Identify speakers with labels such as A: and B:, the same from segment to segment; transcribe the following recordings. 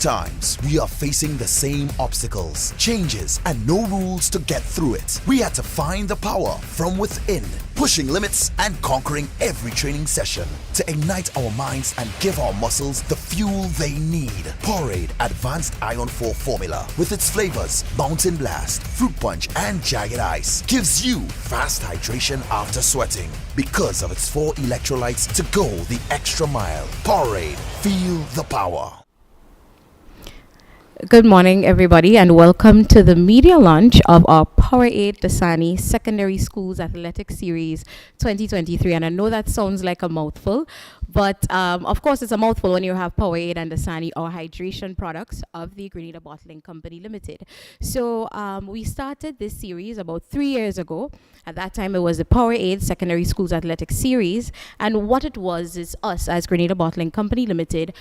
A: times, we are facing the same obstacles, changes, and no rules to get through it. We had to find the power from within, pushing limits and conquering every training session to ignite our minds and give our muscles the fuel they need. Powerade Advanced Iron 4 formula with its flavors Mountain Blast, Fruit Punch, and Jagged Ice gives you fast hydration after sweating because of its 4 electrolytes to go the extra mile. Powerade, feel the power.
B: Good morning, everybody, and welcome to the media launch of our Powerade Dasani Secondary Schools Athletics Series 2023. And I know that sounds like a mouthful, but of course it's a mouthful when you have Powerade and Dasani, our hydration products of the Grenada Bottling Company Limited. So we started this series about 3 years ago. At that time, it was the Powerade Secondary Schools Athletics Series. And what it was is us as Grenada Bottling Company Limited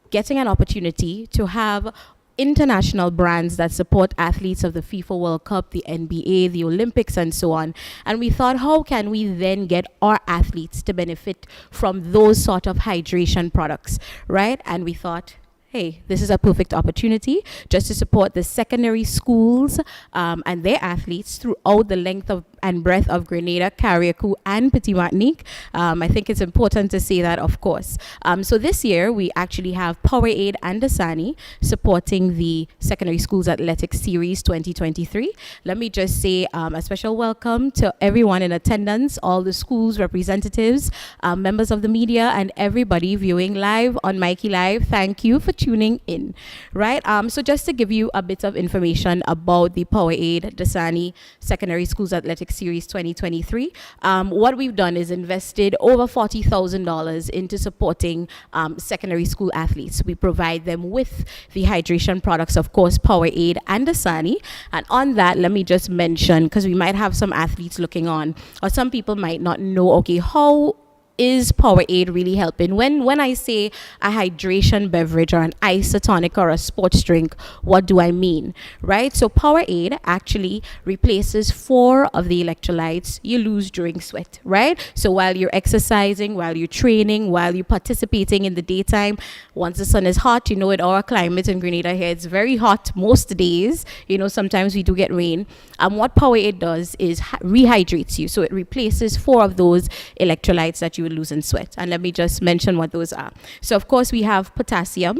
B: getting an opportunity to have international brands that support athletes of the FIFA World Cup, the NBA, the Olympics, and so on. And we thought, how can we then get our athletes to benefit from those sort of hydration products, right? And we thought, hey, this is a perfect opportunity just to support the secondary schools and their athletes throughout the length of and breadth of Grenada, Carriacou, and Petit Martinique. I think it's important to say that, of course. So this year, we actually have Powerade and Dasani supporting the Secondary Schools Athletics Series 2023. Let me just say a special welcome to everyone in attendance, all the schools representatives, members of the media, and everybody viewing live on Mikey Live. Thank you for tuning in, right? So just to give you a bit of information about the Powerade Dasani Secondary Schools Athletics Series 2023, what we've done is invested over $40,000 into supporting secondary school athletes. We provide them with the hydration products, of course, Powerade and Dasani. And on that, let me just mention, because we might have some athletes looking on, or some people might not know, okay, how is Powerade really helping? When I say a hydration beverage or an isotonic or a sports drink, what do I mean, right? So Powerade actually replaces 4 of the electrolytes you lose during sweat, right? So while you're exercising, while you're training, while you're participating in the daytime, once the sun is hot, you know, in our climate in Grenada here, it's very hot most days. You know, sometimes we do get rain. And what Powerade does is rehydrates you. So it replaces 4 of those electrolytes that you would lose in sweat. And let me just mention what those are. So of course we have potassium,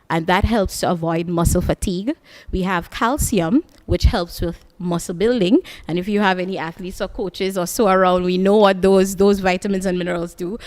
B: and that helps to avoid muscle fatigue. We have calcium, which helps with muscle building. And if you have any athletes or coaches or so around, we know what those vitamins and minerals do.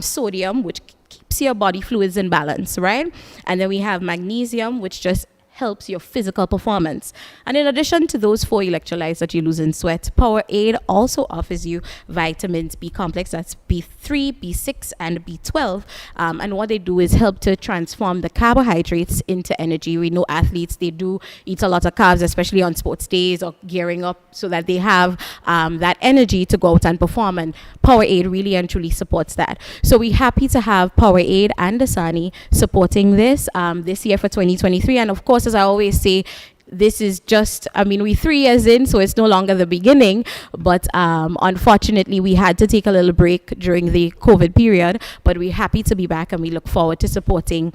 B: Sodium, which keeps your body fluids in balance, right? And then we have magnesium, which just helps your physical performance. And in addition to those 4 electrolytes that you lose in sweat, Powerade also offers you vitamins B complex, that's B3, B6, and B12. And what they do is help to transform the carbohydrates into energy. We know athletes, they do eat a lot of carbs, especially on sports days or gearing up so that they have that energy to go out and perform. And Powerade really and truly supports that. So we're happy to have Powerade and Dasani supporting this this year for 2023. And of course, as I always say, this is just, we're 3 years in, so it's no longer the beginning, but unfortunately we had to take a little break during the COVID period, but we're happy to be back and we look forward to supporting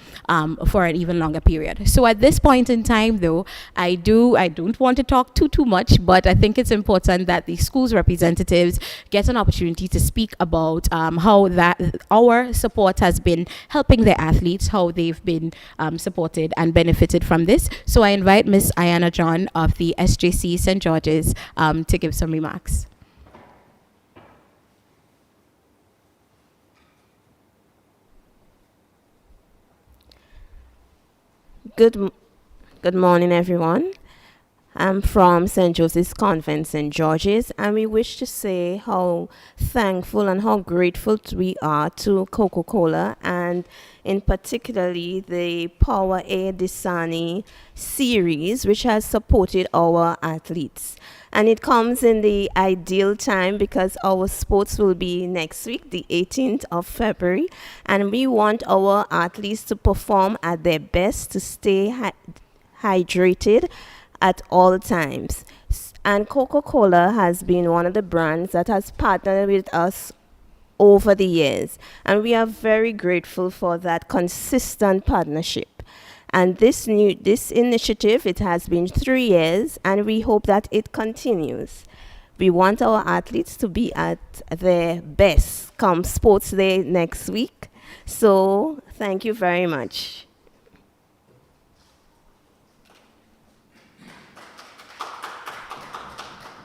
B: for an even longer period. So at this point in time though, I don't want to talk too much, but I think it's important that the schools representatives get an opportunity to speak about how that our support has been helping their athletes, how they've been supported and benefited from this. So I invite Ms. Ayana John of the SJC St. George's to give some remarks.
C: Good morning, everyone. I'm from St. Joseph's Convent, St. George's, and we wish to say how thankful and how grateful we are to Coca-Cola, and in particularly the Powerade Dasani series, which has supported our athletes. And it comes in the ideal time because our sports will be next week, the 18th of February, and we want our athletes to perform at their best, to stay hydrated at all times. And Coca-Cola has been one of the brands that has partnered with us over the years, and we are very grateful for that consistent partnership. And this initiative, it has been 3 years, and we hope that it continues. We want our athletes to be at their best come Sports Day next week. So thank you very much.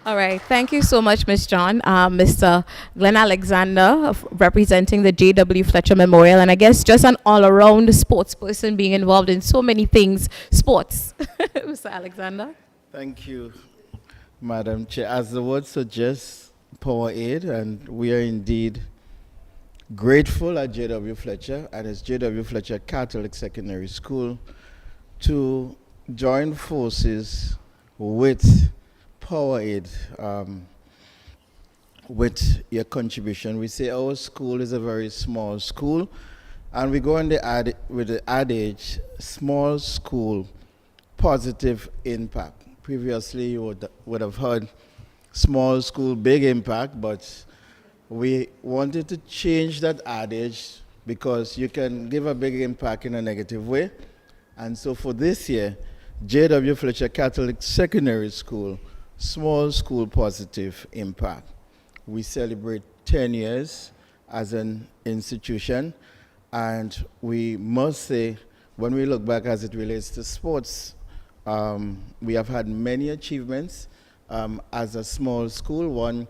B: All right, thank you so much, Ms. John. Mr. Glenn Alexander, representing the J.W. Fletcher Memorial, and I guess just an all-around sports person being involved in so many things, sports. Mr. Alexander.
D: Thank you, Madam Chair. As the word suggests, Powerade, and we are indeed grateful at J.W. Fletcher and its J.W. Fletcher Catholic Secondary School to join forces with Powerade, with your contribution. We say our school is a very small school, and we go on with the adage, small school, positive impact. Previously, you would have heard small school, big impact, but we wanted to change that adage because you can give a big impact in a negative way. And so for this year, J.W. Fletcher Catholic Secondary School, small school positive impact. We celebrate 10 years as an institution, and we must say, when we look back as it relates to sports, we have had many achievements as a small school.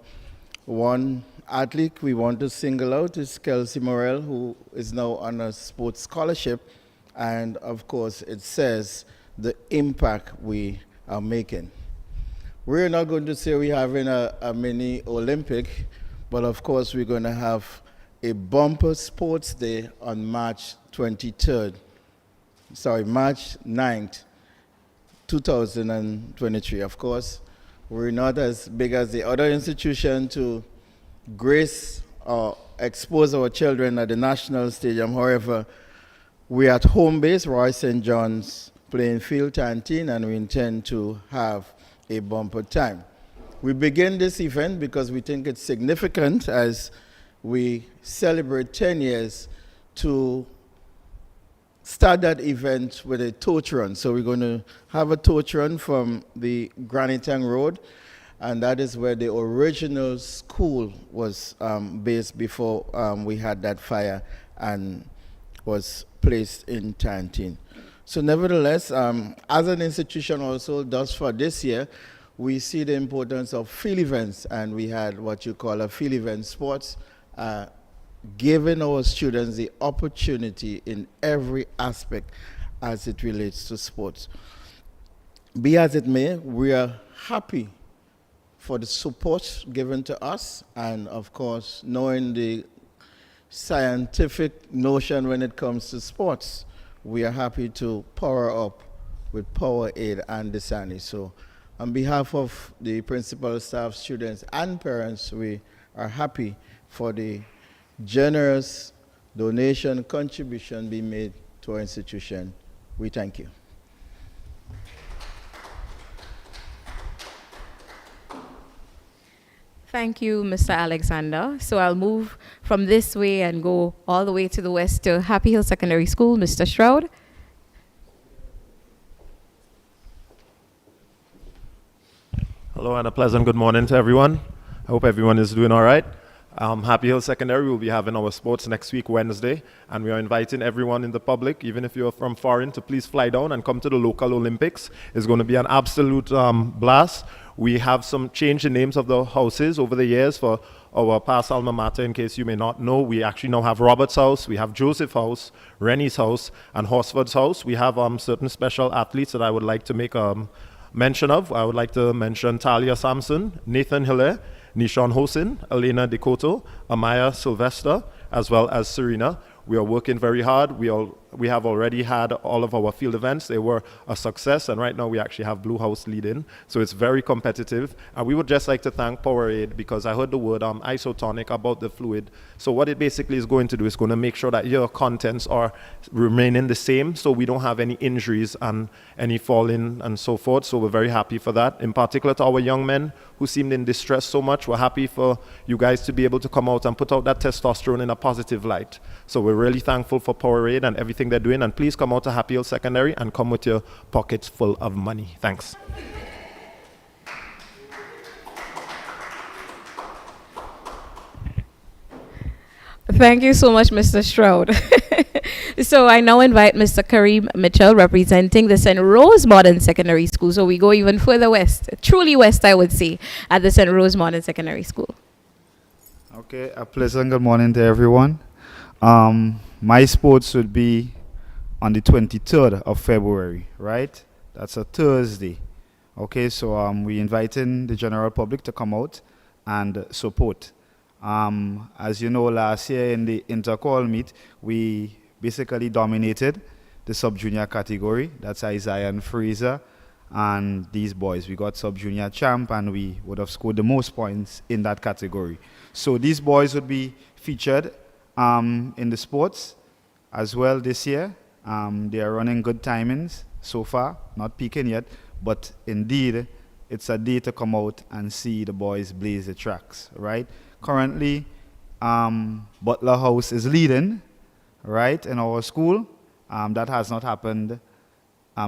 D: One athlete we want to single out is Kelsey Morel, who is now on a sports scholarship, and of course it says the impact we are making. We're not going to say we're having a mini Olympic, but of course we're going to have a bumper sports day on March 9th, 2023. Of course, we're not as big as the other institution to grace or expose our children at the National Stadium. However, we're at home base, Roy St. John's playing field Tantine, and we intend to have a bumper time. We begin this event because we think it's significant as we celebrate 10 years to start that event with a torch run. So we're going to have a torch run from the Granitang Road, and that is where the original school was based before we had that fire and was placed in Tantine. So nevertheless, as an institution also, thus for this year, we see the importance of field events, and we had what you call a field event sports, giving our students the opportunity in every aspect as it relates to sports. Be as it may, we are happy for the support given to us, and of course, knowing the scientific notion when it comes to sports, we are happy to power up with Powerade and Dasani. So on behalf of the principal, staff, students, and parents, we are happy for the generous donation contribution being made to our institution. We thank you.
B: Thank you, Mr. Alexander. So I'll move from this way and go all the way to the west to Happy Hill Secondary School. Mr. Stroud.
E: Hello and a pleasant good morning to everyone. I hope everyone is doing all right. Happy Hill Secondary will be having our sports next week, Wednesday, and we are inviting everyone in the public, even if you're from foreign, to please fly down and come to the local Olympics. It's going to be an absolute blast. We have some change in names of the houses over the years for our past alma mater. In case you may not know, we actually now have Robert's house, we have Joseph house, Rennie's house, and Horsford's house. We have certain special athletes that I would like to make mention of. I would like to mention Talia Sampson, Nathan Hillaire, Nishon Hosin, Elena Decoto, Amaya Sylvester, as well as Serena. We are working very hard. We have already had all of our field events. They were a success, and right now we actually have Blue House leading. So it's very competitive. And we would just like to thank Powerade, because I heard the word isotonic about the fluid. So what it basically is going to do is going to make sure that your contents are remaining the same, so we don't have any injuries and any falling and so forth. So we're very happy for that. In particular to our young men who seemed in distress so much, we're happy for you guys to be able to come out and put out that testosterone in a positive light. So we're really thankful for Powerade and everything everything they're doing. And please come out to Happy Hill Secondary and come with your pockets full of money. Thanks.
B: Thank you so much, Mr. Stroud. So I now invite Mr. Kareem Mitchell, representing the St. Rose Modern Secondary School. So we go even further west, truly west, I would say, at the St. Rose Modern Secondary School.
F: Okay, a pleasant good morning to everyone. My sports would be on the 23rd of February, right? That's a Thursday. Okay, so we're inviting the general public to come out and support. As you know, last year in the inter-call meet, we basically dominated the sub-junior category. That's Isaiah and Fraser and these boys. We got sub-junior champ, and we would have scored the most points in that category. So these boys would be featured in the sports as well this year. They are running good timings so far, not peaking yet, but indeed, it's a day to come out and see the boys blaze the tracks, right? Currently, Butler House is leading, right, in our school. That has not happened.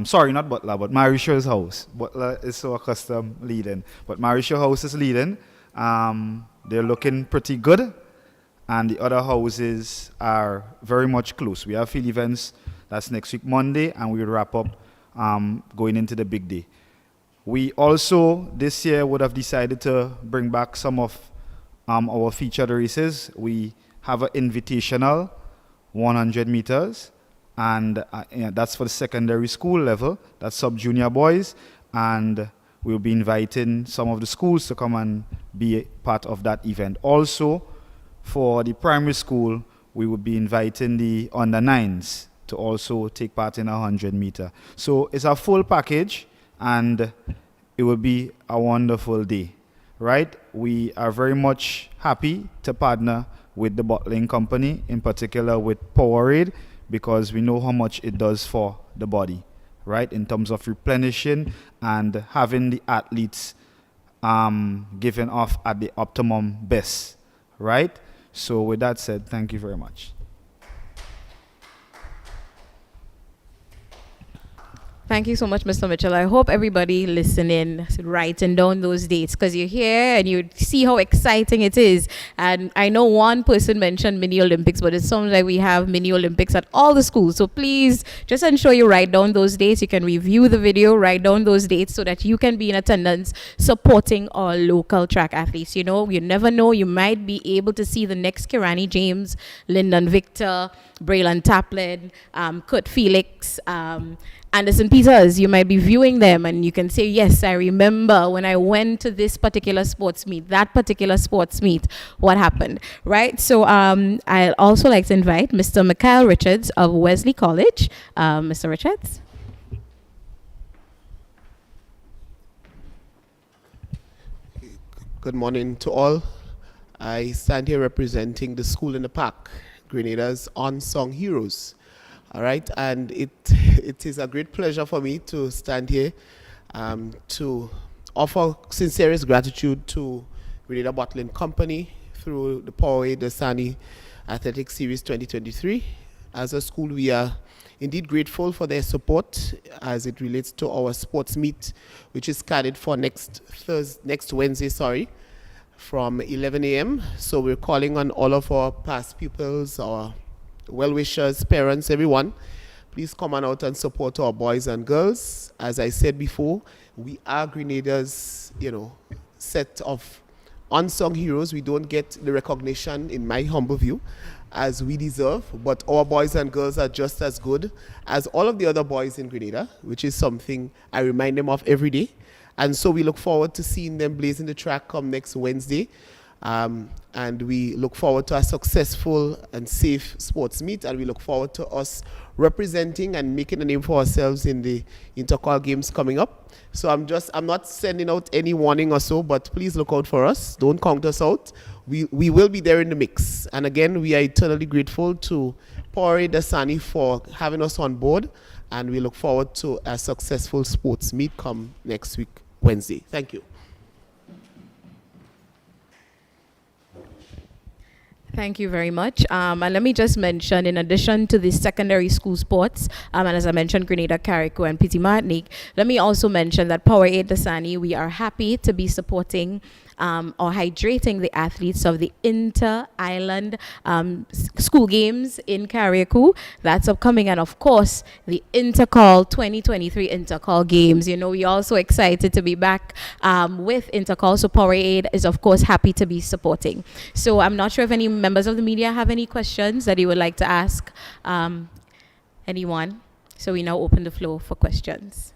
F: Sorry, not Butler, but Marisha's house. Butler is so accustomed leading. But Marisha House is leading. They're looking pretty good. And the other houses are very much close. We have field events, that's next week, Monday, and we'll wrap up going into the big day. We also, this year, would have decided to bring back some of our featured races. We have an invitational 100 meters, and that's for the secondary school level. That's sub-junior boys, and we'll be inviting some of the schools to come and be a part of that event. Also, for the primary school, we will be inviting the under-9s to also take part in a 100 meter. So it's a full package, and it will be a wonderful day, right? We are very much happy to partner with the bottling company, in particular with Powerade, because we know how much it does for the body, right? In terms of replenishing and having the athletes giving off at the optimum best, right? So with that said, thank you very much.
B: Thank you so much, Mr. Mitchell. I hope everybody listening is writing down those dates, because you're here and you see how exciting it is. And I know one person mentioned mini Olympics, but it sounds like we have mini Olympics at all the schools. So please just ensure you write down those dates. You can review the video, write down those dates so that you can be in attendance supporting our local track athletes. You know, you never know, you might be able to see the next Kirani James, Lyndon Victor, Braylon Taplin, Kurt Felix, Anderson Peters. You might be viewing them and you can say, yes, I remember when I went to this particular sports meet, that particular sports meet, what happened, right? So I'd also like to invite Mr. Mikhail Richards of Wesley College. Mr. Richards.
G: Good morning to all. I stand here representing the school in the park, Grenada's unsung heroes. All right, and it is a great pleasure for me to stand here to offer sincerest gratitude to Grenada Bottling Company through the Powerade Dasani Athletic Series 2023. As a school, we are indeed grateful for their support as it relates to our sports meet, which is scheduled for next Wednesday, from 11 a.m. So we're calling on all of our past pupils, our well-wishers, parents, everyone. Please come on out and support our boys and girls. As I said before, we are Grenada's, set of unsung heroes. We don't get the recognition, in my humble view, as we deserve, but our boys and girls are just as good as all of the other boys in Grenada, which is something I remind them of every day. And so we look forward to seeing them blazing the track come next Wednesday. And we look forward to a successful and safe sports meet, and we look forward to us representing and making a name for ourselves in the intercall games coming up. So I'm not sending out any warning or so, but please look out for us. Don't count us out. We will be there in the mix. And again, we are eternally grateful to Powerade Dasani for having us on board, and we look forward to a successful sports meet come next week, Wednesday. Thank you.
B: Thank you very much. And let me just mention, in addition to the secondary school sports, and as I mentioned, Grenada, Carrico, and Petit Martinique, let me also mention that Power Aid Dasani, we are happy to be supporting or hydrating the athletes of the inter-island school games in Carriacou. That's upcoming. And of course, the Intercall 2023 Intercall games. You know, we're also excited to be back with Intercall. So Power Aid is, of course, happy to be supporting. So I'm not sure if any members of the media have any questions that you would like to ask anyone. So we now open the floor for questions.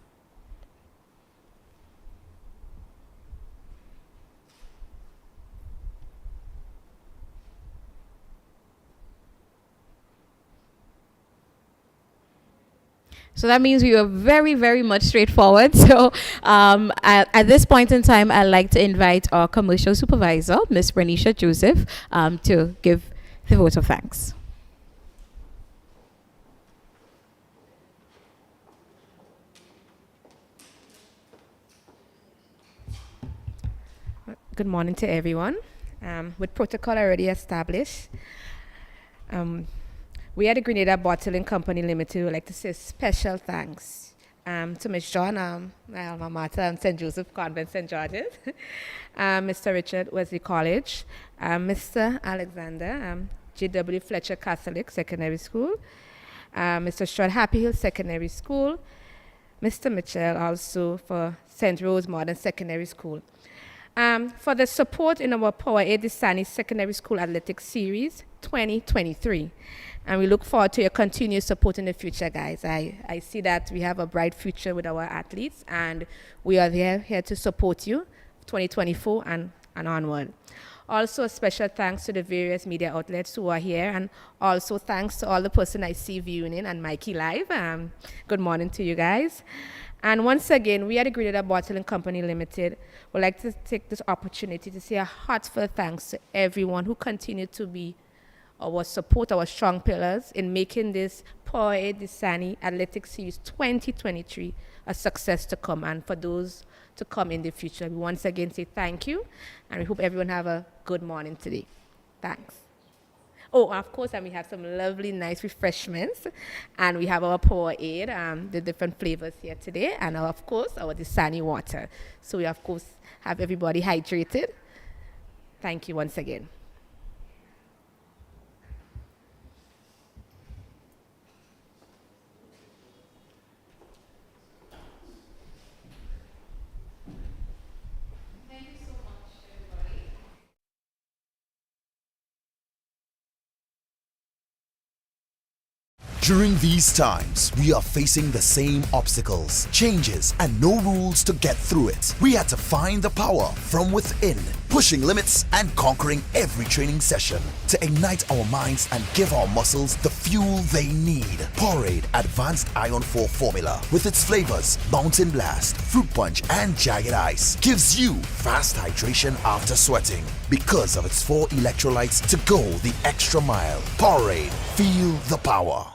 B: So that means we were very, very much straightforward. So at this point in time, I'd like to invite our commercial supervisor, Ms. Renisha Joseph, to give the vote of thanks.
H: Good morning to everyone. With protocol already established, we at the Grenada Bottling Company Limited would like to say special thanks to Ms. John, my alma mater, St. Joseph Convent, St. George's, Mr. Richard Wesley College, Mr. Alexander, J.W. Fletcher Catholic Secondary School, Mr. Stroud Happy Hill Secondary School, Mr. Mitchell also for St. Rose Modern Secondary School. For the support in our Power Aid Dasani Secondary School Athletics Series 2023. And we look forward to your continued support in the future, guys. I see that we have a bright future with our athletes, and we are here to support you 2024 and onward. Also, a special thanks to the various media outlets who are here, and also thanks to all the person I see viewing in and Mikey Live. Good morning to you guys. And once again, we at the Grenada Bottling Company Limited would like to take this opportunity to say a heartfelt thanks to everyone who continued to be our support, our strong pillars in making this Power Aid Dasani Athletics Series 2023 a success to come, and for those to come in the future. We once again say thank you, and we hope everyone have a good morning today. Thanks. Oh, of course, and we have some lovely, nice refreshments, and we have our Power Aid, the different flavors here today, and of course, our Dasani water. So we, of course, have everybody hydrated. Thank you once again.
A: During these times, we are facing the same obstacles, changes, and no rules to get through it. We had to find the power from within, pushing limits and conquering every training session to ignite our minds and give our muscles the fuel they need. Powerade Advanced Iron 4 formula with its flavors Mountain Blast, Fruit Punch, and Jagged Ice gives you fast hydration after sweating because of its 4 electrolytes to go the extra mile. Powerade, feel the power.